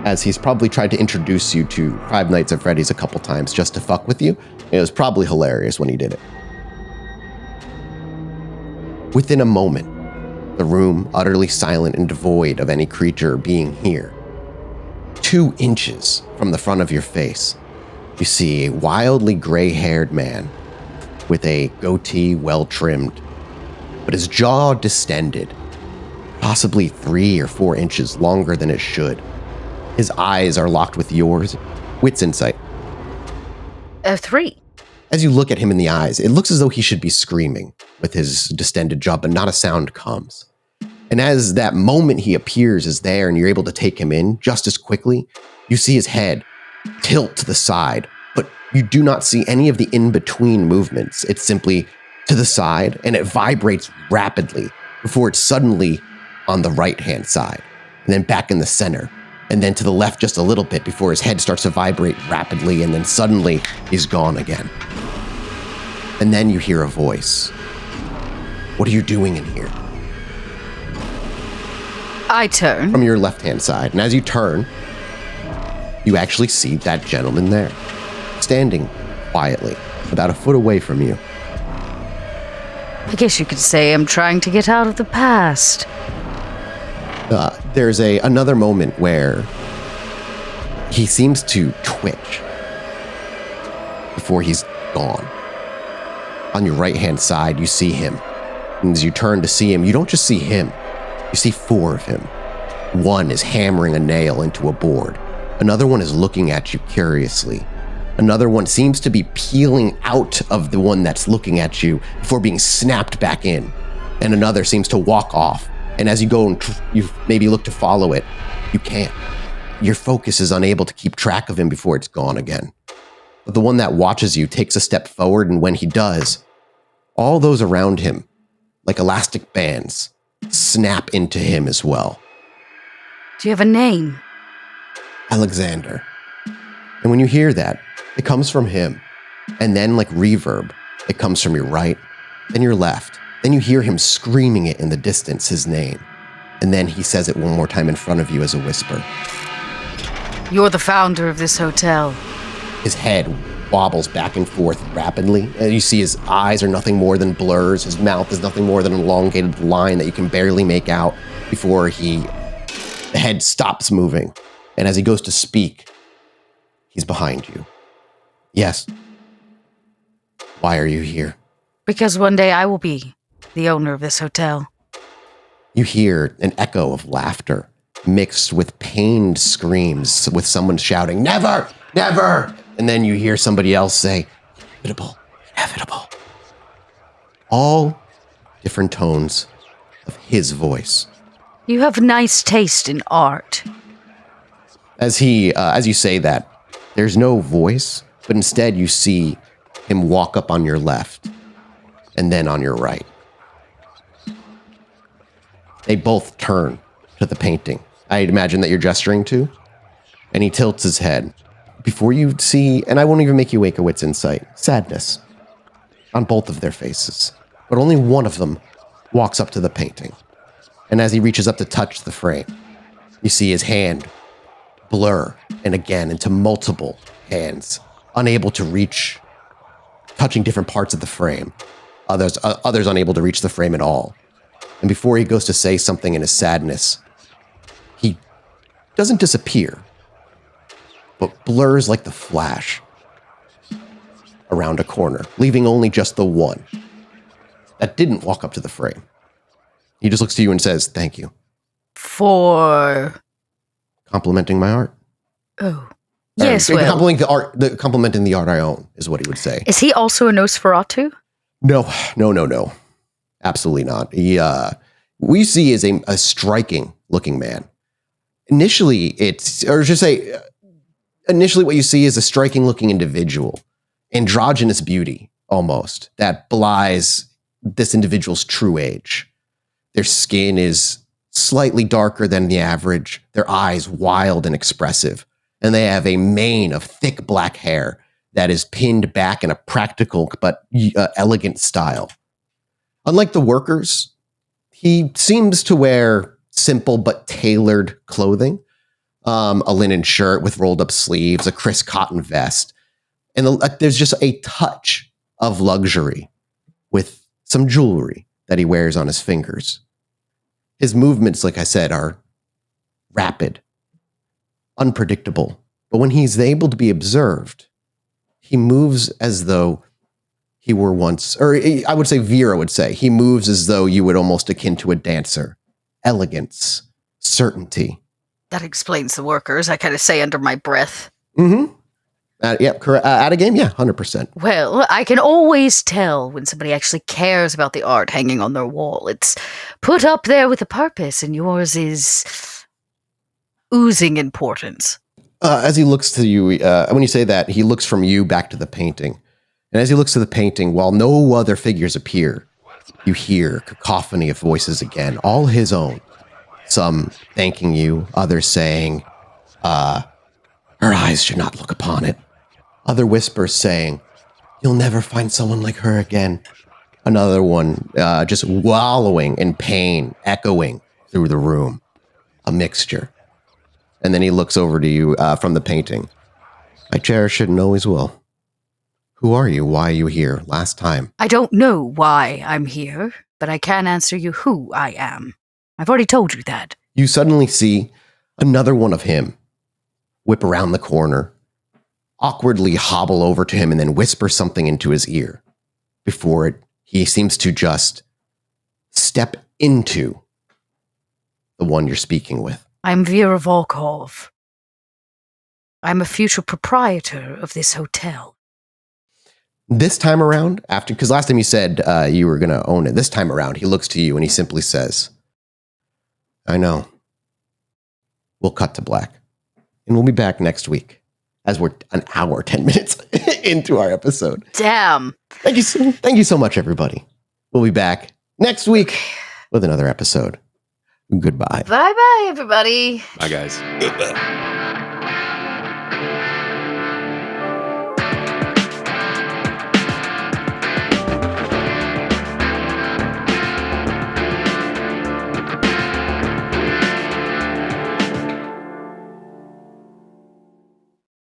as he's probably tried to introduce you to Five Nights at Freddy's a couple times just to fuck with you. It was probably hilarious when he did it. Within a moment, the room utterly silent and devoid of any creature being here. 2 inches from the front of your face, you see a wildly gray-haired man with a goatee well-trimmed, but his jaw distended, possibly 3 or 4 inches longer than it should. His eyes are locked with yours. Wits insight. 3. As you look at him in the eyes, it looks as though he should be screaming with his distended jaw, but not a sound comes. And as that moment he appears is there and you're able to take him in just as quickly, you see his head tilt to the side, but you do not see any of the in-between movements. It's simply to the side, and it vibrates rapidly before it's suddenly on the right-hand side, and then back in the center, and then to the left just a little bit before his head starts to vibrate rapidly, and then suddenly he's gone again. And then you hear a voice. What are you doing in here? I turn. From your left-hand side, and as you turn, you actually see that gentleman there, standing quietly, about a foot away from you. I guess you could say I'm trying to get out of the past. There's another moment where he seems to twitch before he's gone. On your right-hand side, you see him. And as you turn to see him, you don't just see him. You see 4 of him. One is hammering a nail into a board. Another one is looking at you curiously. Another one seems to be peeling out of the one that's looking at you before being snapped back in. And another seems to walk off. And as you go and you maybe look to follow it, you can't. Your focus is unable to keep track of him before it's gone again. But the one that watches you takes a step forward, and when he does, all those around him, like elastic bands, snap into him as well. Do you have a name? Alexander. And when you hear that, it comes from him. And then like reverb, it comes from your right, then your left. Then you hear him screaming it in the distance, his name. And then he says it one more time in front of you as a whisper. You're the founder of this hotel. His head wobbles back and forth rapidly. And you see his eyes are nothing more than blurs. His mouth is nothing more than an elongated line that you can barely make out before the head stops moving. And as he goes to speak, he's behind you. Yes. Why are you here? Because one day I will be the owner of this hotel. You hear an echo of laughter mixed with pained screams, with someone shouting, "Never! Never!" And then you hear somebody else say, "Inevitable, inevitable." All different tones of his voice. You have nice taste in art. As you say that, there's no voice, but instead you see him walk up on your left and then on your right. They both turn to the painting. I imagine that you're gesturing to. And he tilts his head. Before you see, and I won't even make you make a wit's insight, sadness on both of their faces. But only one of them walks up to the painting. And as he reaches up to touch the frame, you see his hand blur and again into multiple hands, unable to reach, touching different parts of the frame. Others unable to reach the frame at all. And before he goes to say something in his sadness, he doesn't disappear, but blurs like the flash around a corner, leaving only just the one that didn't walk up to the frame. He just looks to you and says, "Thank you." For Complimenting my art. Oh. Yes, well. Complimenting the art I own is what he would say. Is he also a Nosferatu? No. Absolutely not. We see is a striking looking man. Initially what you see is a striking looking individual, androgynous beauty almost, that belies this individual's true age. Their skin is slightly darker than the average, their eyes wild and expressive, and they have a mane of thick black hair that is pinned back in a practical but elegant style. Unlike the workers, he seems to wear simple but tailored clothing, a linen shirt with rolled up sleeves, a crisp cotton vest, and there's just a touch of luxury with some jewelry that he wears on his fingers. His movements, like I said, are rapid, unpredictable, but when he's able to be observed, he moves as though he were once, or I would say Vera would say, he moves as though you would almost akin to a dancer. Elegance, certainty. That explains the workers, I kind of say under my breath. Mm-hmm. Correct. At a game, 100%. Well, I can always tell when somebody actually cares about the art hanging on their wall. It's put up there with a purpose, and yours is oozing importance. As he looks to you, when you say that, he looks from you back to the painting. And as he looks to the painting, while no other figures appear, you hear cacophony of voices again, all his own. Some thanking you, others saying, her eyes should not look upon it. Other whispers saying, "You'll never find someone like her again." Another one just wallowing in pain, echoing through the room. A mixture. And then he looks over to you from the painting. "I cherish it and always will. Who are you? Why are you here? Last time. I don't know why I'm here, but I can answer you who I am. I've already told you that. You suddenly see another one of him whip around the corner, awkwardly hobble over to him, and then whisper something into his ear. He seems to just step into the one you're speaking with. I'm Vera Volkov. I'm a future proprietor of this hotel. This time around, because last time you said you were going to own it, this time around, he looks to you and he simply says, I know. We'll cut to black. And we'll be back next week as we're an hour, 10 minutes into our episode. Damn. Thank you so much, everybody. We'll be back next week with another episode. Goodbye. Bye-bye, everybody. Bye, guys. Goodbye.